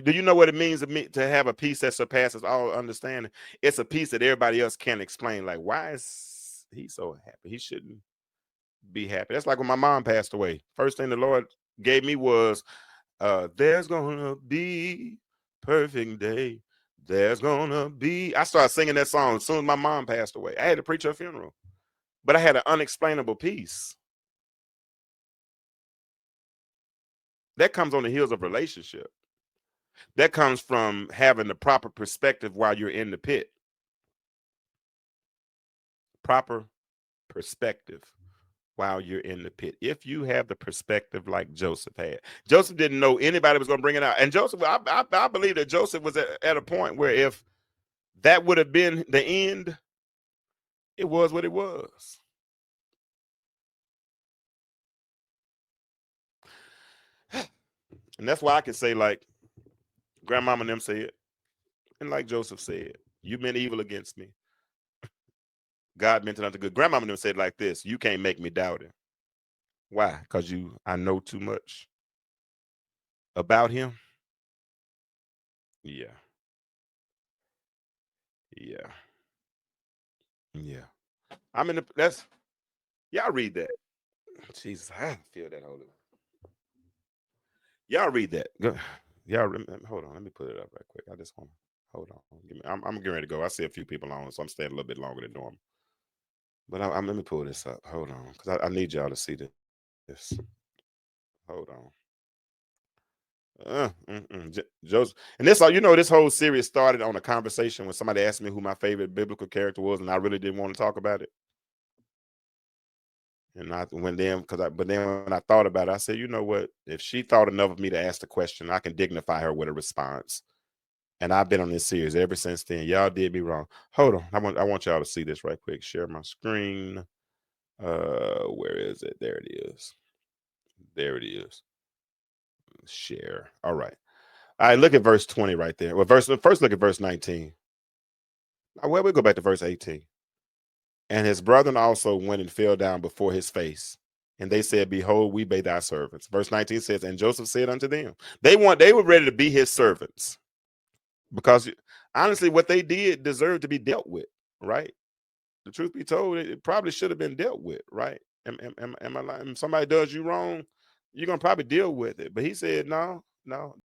Do you know what it means to have a peace that surpasses all understanding? It's a peace that everybody else can't explain. Like, why is he so happy? He shouldn't be happy. That's like when my mom passed away. First thing the Lord gave me was, there's gonna be perfect day. There's gonna be. I started singing that song as soon as my mom passed away. I had to preach her funeral, but I had an unexplainable peace that comes on the heels of relationship. That comes from having the proper perspective while you're in the pit. Proper perspective while you're in the pit. If you have the perspective like Joseph had, Joseph didn't know anybody was going to bring it out. And Joseph, I believe that Joseph was at a point where if that would have been the end, it was what it was. And that's why I can say, like grandmama and them said, and like Joseph said, you meant evil against me. God meant it unto good. Grandmama and them said like this, you can't make me doubt it. Why? Because I know too much about him. Yeah. Yeah. Yeah. I'm in the that's y'all read that. Jesus, I feel that holy. Y'all read that. Y'all hold on. Let me put it up right quick. I just want to hold on. I'm getting ready to go. I see a few people on, so I'm staying a little bit longer than normal. But let me pull this up. Hold on, because I need y'all to see this. Hold on. Joseph, and this all this whole series started on a conversation when somebody asked me who my favorite biblical character was, and I really didn't want to talk about it. And but then when I thought about it, I said, you know what? If she thought enough of me to ask the question, I can dignify her with a response. And I've been on this series ever since then. Y'all did me wrong. Hold on, I want y'all to see this right quick. Share my screen. Where is it? There it is. There it is. Share. All right. All right. Look at verse 20 right there. Well, first look at verse 19. Well, we'll go back to verse 18. And his brethren also went and fell down before his face. And they said, behold, we be thy servants. Verse 19 says, and Joseph said unto them, they were ready to be his servants. Because honestly, what they did deserved to be dealt with, right? The truth be told, it probably should have been dealt with, right? Am I lying? If somebody does you wrong, you're gonna probably deal with it. But he said, no,